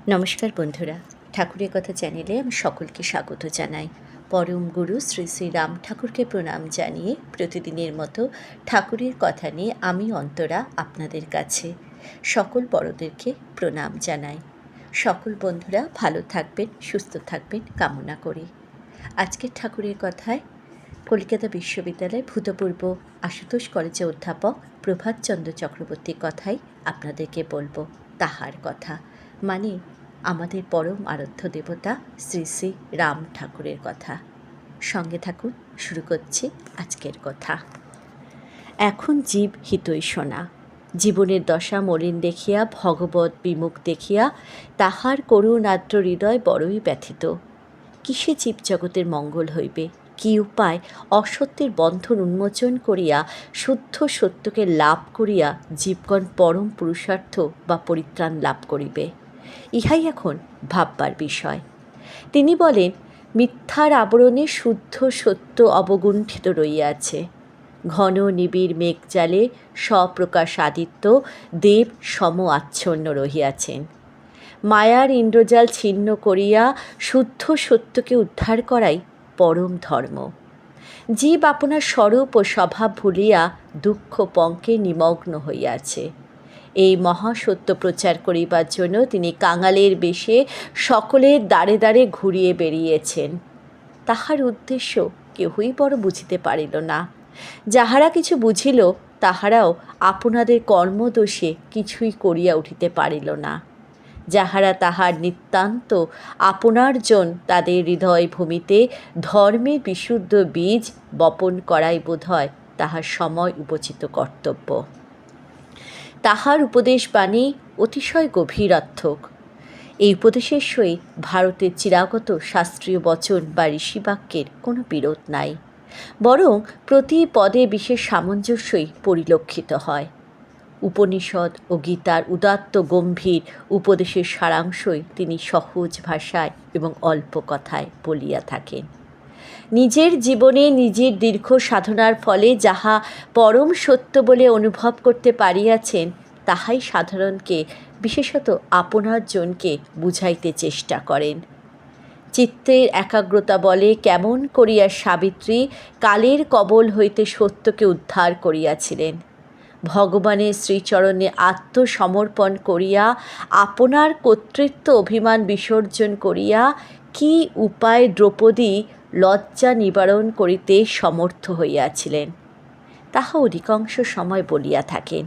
নমস্কার বন্ধুরা, ঠাকুরের কথা চ্যানেলে আমি সকলকে স্বাগত জানাই। পরম গুরু শ্রী শ্রী রাম ঠাকুরকে প্রণাম জানিয়ে প্রতিদিনের মতো ঠাকুরের কথা নিয়ে আমি অন্তরা আপনাদের কাছে সকল বড়দেরকে প্রণাম জানাই। সকল বন্ধুরা ভালো থাকবেন, সুস্থ থাকবেন কামনা করি। আজকের ঠাকুরের কথায় কলকাতা বিশ্ববিদ্যালয় ভূতপূর্ব আশুতোষ কলেজের অধ্যাপক প্রভাতচন্দ্র চক্রবর্তীর কথাই আপনাদেরকে বলবো। তাহার কথা মানে আমাদের পরম আরাধ্য দেবতা শ্রী শ্রী রাম ঠাকুরের কথা। সঙ্গে থাকুন, শুরু করছি আজকের কথা। এখন জীব হিতৈ শোনা, জীবনের দশা মলিন দেখিয়া ভগবৎ বিমুখ দেখিয়া তাহার করুণ আর্দ্র হৃদয় বড়ই ব্যথিত। কিসে জীবজগতের মঙ্গল হইবে, কি উপায় অসত্যের বন্ধন উন্মোচন করিয়া শুদ্ধ সত্যকে লাভ করিয়া জীবগণ পরম পুরুষার্থ বা পরিত্রাণ লাভ করিবে, ইহাই এখন ভাববার বিষয়। তিনি বলেন, মিথ্যার আবরণে শুদ্ধ সত্য অবগুণ্ঠিত রইয়াছে। ঘন নিবিড় মেঘজালে স্বপ্রকাশ আদিত্য দেব সম আচ্ছন্ন রহিয়াছেন। মায়ার ইন্দ্রজাল ছিন্ন করিয়া শুদ্ধ সত্যকে উদ্ধার করাই পরম ধর্ম। জীব আপনার স্বরূপ ও স্বভাব ভুলিয়া দুঃখ পঙ্কে নিমগ্ন হইয়াছে। এই মহাসত্য প্রচার করিবার জন্য তিনি কাঙালের বেশে সকলের দ্বারে দ্বারে ঘুরিয়ে বেরিয়েছেন। তাহার উদ্দেশ্য কেহই বড় বুঝিতে পারিল না। যাহারা কিছু বুঝিল তাহারাও আপনাদের কর্মদোষে কিছুই করিয়া উঠিতে পারিল না। যাহারা তাহার নিতান্ত আপনার্জন তাদের হৃদয় ভূমিতে ধর্মের বিশুদ্ধ বীজ বপন করাই বোধহয় তাহার সময় উপচিত কর্তব্য। তাহার উপদেশ বাণী অতিশয় গভীরার্থক। এই উপদেশের সহিত ভারতের চিরাগত শাস্ত্রীয় বচন বা ঋষিবাক্যের কোনো বিরোধ নাই, বরং প্রতি পদে বিশেষ সামঞ্জস্যই পরিলক্ষিত হয়। উপনিষদ ও গীতার উদাত্ত গম্ভীর উপদেশের সারাংশই তিনি সহজ ভাষায় এবং অল্প কথায় বলিয়া থাকেন। নিজের জীবনে নিজের দীর্ঘ সাধনার ফলে যাহা পরম সত্য বলে অনুভব করতে পারিয়াছেন, তাহাই সাধারণকে, বিশেষত আপনার জনকে বুঝাইতে চেষ্টা করেন। চিত্তের একাগ্রতা বলে কেমন করিয়া সাবিত্রী কালের কবল হইতে সত্যকে উদ্ধার করিয়াছিলেন। ভগবানের শ্রীচরণে আত্মসমর্পণ করিয়া আপনার কর্তৃত্ব অভিমান বিসর্জন করিয়া কি উপায় দ্রৌপদী লজ্জা নিবারণ করিতে সমর্থ হইয়াছিলেন, তাহা অধিকাংশ সময় বলিয়া থাকেন।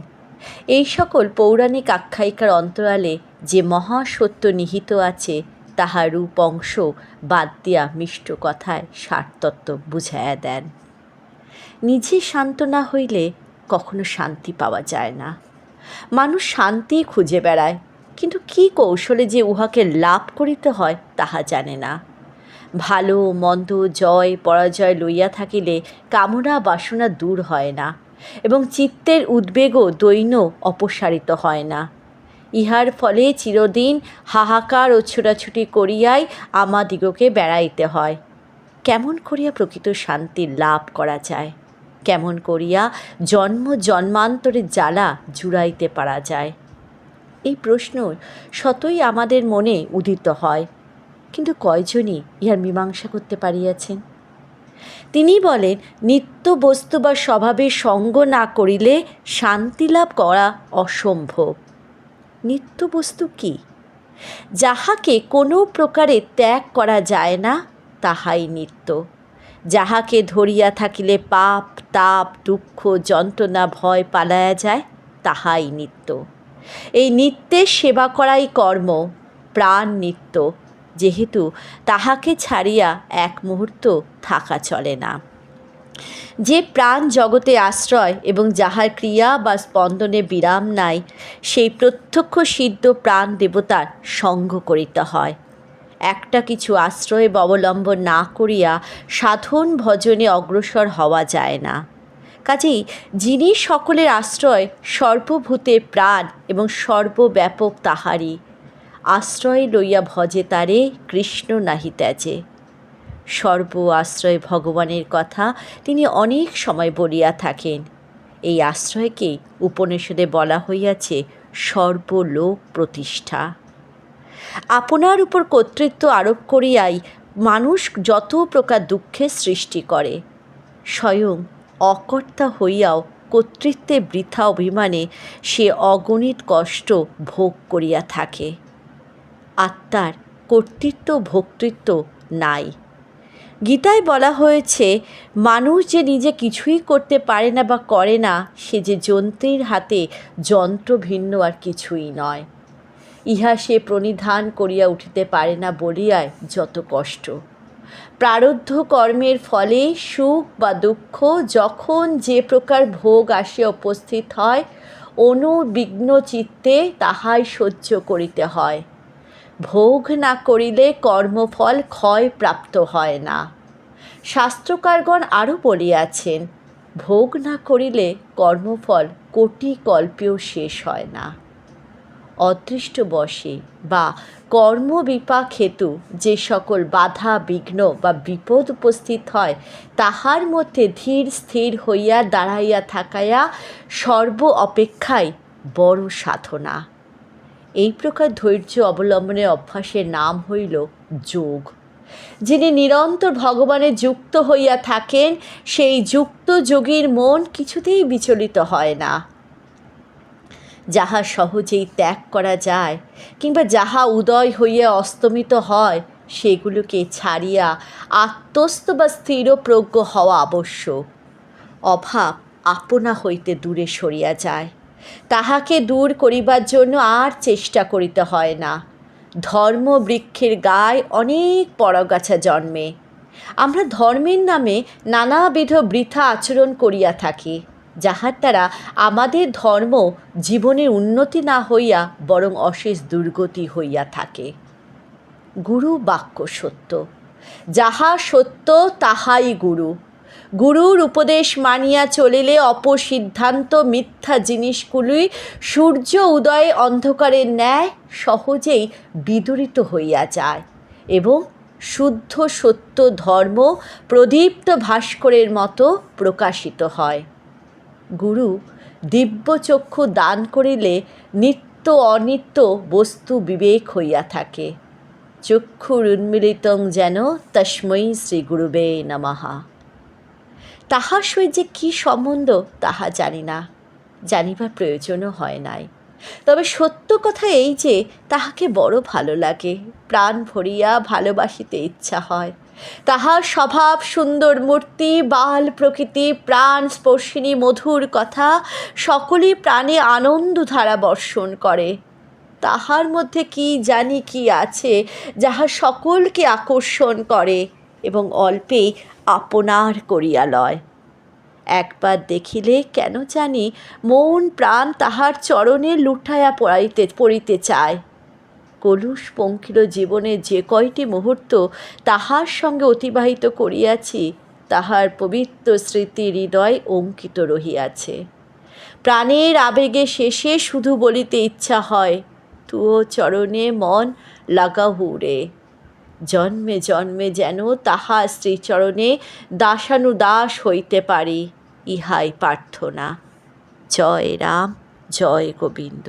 এই সকল পৌরাণিক আখ্যায়িকার অন্তরালে যে মহাসত্য নিহিত আছে, তাহার রূপ অংশ বাদ দিয়া মিষ্ট কথায় সারতত্ত্ব বুঝাইয়া দেন। নিজে শান্ত না হইলে কখনো শান্তি পাওয়া যায় না। মানুষ শান্তি খুঁজে বেড়ায়, কিন্তু কি কৌশলে যে উহাকে লাভ করিতে হয় তাহা জানে না। ভালো মন্দ জয় পরাজয় লইয়া থাকিলে কামনা বাসনা দূর হয় না, এবং চিত্তের উদ্বেগও দৈন্য অপসারিত হয় না। ইহার ফলে চিরদিন হাহাকার ও ছোটাছুটি করিয়াই আমাদিগকে বেড়াইতে হয়। কেমন করিয়া প্রকৃত শান্তি লাভ করা যায়, কেমন করিয়া জন্ম জন্মান্তরের জ্বালা জুড়াইতে পারা যায়, এই প্রশ্ন শতই আমাদের মনে উদিত হয়, কিন্তু কয়জনই ইহার মীমাংসা করতে পারিয়াছেন? তিনি বলেন, নিত্য বস্তু বা স্বভাবের সঙ্গ না করিলে শান্তি লাভ করা অসম্ভব। নিত্য বস্তু কি? যাহাকে কোনো প্রকারে ত্যাগ করা যায় না, তাহাই নিত্য। যাহাকে ধরিয়া থাকিলে পাপ তাপ দুঃখ যন্ত্রণা ভয় পালায়া যায়, তাহাই নিত্য। এই নিত্যের সেবা করাই কর্ম, প্রাণ নিত্য, যেহেতু তাহাকে ছাড়িয়া এক মুহূর্ত থাকা চলে না। যে প্রাণ জগতে আশ্রয় এবং যাহার ক্রিয়া বা স্পন্দনে বিরাম নাই, সেই প্রত্যক্ষ সিদ্ধ প্রাণ দেবতার সঙ্গ করিতে হয়। একটা কিছু আশ্রয় অবলম্বন না করিয়া সাধন ভজনে অগ্রসর হওয়া যায় না। কাজেই যিনি সকলের আশ্রয়, সর্বভূতের প্রাণ এবং সর্বব্যাপক তাহারই আশ্রয় লইয়া ভজে তারে কৃষ্ণ নাহি ত্যাজে। সর্ব আশ্রয় ভগবানের কথা তিনি অনেক সময় বলিয়া থাকেন। এই আশ্রয়কেই উপনিষদে বলা হইয়াছে সর্বলোক প্রতিষ্ঠা। আপনার উপর কর্তৃত্ব আরোপ করিয়াই মানুষ যত প্রকার দুঃখের সৃষ্টি করে। স্বয়ং অকর্তা হইয়াও কর্তৃত্বে বৃথা অভিমানে সে অগণিত কষ্ট ভোগ করিয়া থাকে। আত্মার কর্তৃত্ব ভোক্তৃত্ব নাই। গীতায় বলা হয়েছে, মানুষ যে নিজে কিছুই করতে পারে না বা করে না, সে যে যন্ত্রের হাতে যন্ত্র ভিন্ন আর কিছুই নয়। ইহা সে প্রণিধান করিয়া উঠিতে পারে না বলিয়ায় যত কষ্ট। প্রারব্ধ কর্মের ফলে সুখ বা দুঃখ যখন যে প্রকার ভোগ আসিয়া উপস্থিত হয়, অনুবিঘ্ন চিত্তে তাহাই সহ্য করিতে হয়। ভোগ না করিলে কর্মফল ক্ষয় প্রাপ্ত হয় না। শাস্ত্রকারগণ আরও বলিয়াছেন, ভোগ না করিলে কর্মফল কোটি কল্পেও শেষ হয় না। অদৃষ্টবশে বা কর্মবিপাক হেতু যে সকল বাধা বিঘ্ন বা বিপদ উপস্থিত হয়, তাহার মধ্যে ধীর স্থির হইয়া দাঁড়াইয়া থাকাইয়া সর্ব অপেক্ষায় বড় সাধনা। এই প্রকার ধৈর্য অবলম্বনের অভ্যাসের নাম হইল যোগ। যিনি নিরন্তর ভগবানে যুক্ত হইয়া থাকেন, সেই যুক্ত যোগীর মন কিছুতেই বিচলিত হয় না। যাহা সহজেই ত্যাগ করা যায় কিংবা যাহা উদয় হইয়া অস্তমিত হয়, সেগুলোকে ছাড়িয়া আত্মস্থ বা স্থিরপ্রজ্ঞ হওয়া আবশ্যক। অভাব আপনা হইতে দূরে সরিয়া যায়, তাহাকে দূর করিবার জন্য আর চেষ্টা করিতে হয় না। ধর্ম বৃক্ষের গায়ে অনেক পরগাছা জন্মে। আমরা ধর্মের নামে নানাবিধ বৃথা আচরণ করিয়া থাকি, যাহার দ্বারা আমাদের ধর্ম জীবনের উন্নতি না হইয়া বরং অশেষ দুর্গতি হইয়া থাকে। গুরু বাক্য সত্য, যাহা সত্য তাহাই গুরু। গুরুর উপদেশ মানিয়া চলিলে অপসিদ্ধান্ত মিথ্যা জিনিসগুলি সূর্য উদয়ে অন্ধকারের ন্যায় সহজেই বিদূরিত হইয়া যায় এবং শুদ্ধ সত্য ধর্ম প্রদীপ্ত ভাস্করের মতো প্রকাশিত হয়। গুরু দিব্যচক্ষু দান করিলে নিত্য অনিত্য বস্তু বিবেক হইয়া থাকে। চক্ষুরুন্মীলিতং যেন তস্मै শ্রী গুরুবে নমঃ। তাহার সহিত যে কী সম্বন্ধ তাহা জানি না, জানিবার প্রয়োজনও হয় নাই। তবে সত্য কথা এই যে তাহাকে বড় ভালো লাগে, প্রাণ ভরিয়া ভালোবাসিতে ইচ্ছা হয়। তাহার স্বভাব সুন্দর মূর্তি, বাল প্রকৃতি, প্রাণ স্পর্শিনী মধুর কথা সকলই প্রাণে আনন্দধারা বর্ষণ করে। তাহার মধ্যে কি জানি কি আছে যাহা সকলকে আকর্ষণ করে এবং অল্পেই আপনার করিয়া লয়। একবার দেখিলে কেন জানি মন প্রাণ তাহার চরণে লুটাইয়া পড়িতে চায়। কলুষ পঙ্কিল জীবনে যে কয়টি মুহূর্ত তাহার সঙ্গে অতিবাহিত করিয়াছি, তাহার পবিত্র স্মৃতি হৃদয় অঙ্কিত রহিয়াছে। প্রাণের আবেগে শেষে শুধু বলিতে ইচ্ছা হয়, তুও চরণে মন লাগাহু রে। জন্মে জন্মে যেন তাহার শ্রীচরণে দাসানুদাস হইতে পারি, ইহাই প্রার্থনা। জয় রাম, জয় গোবিন্দ।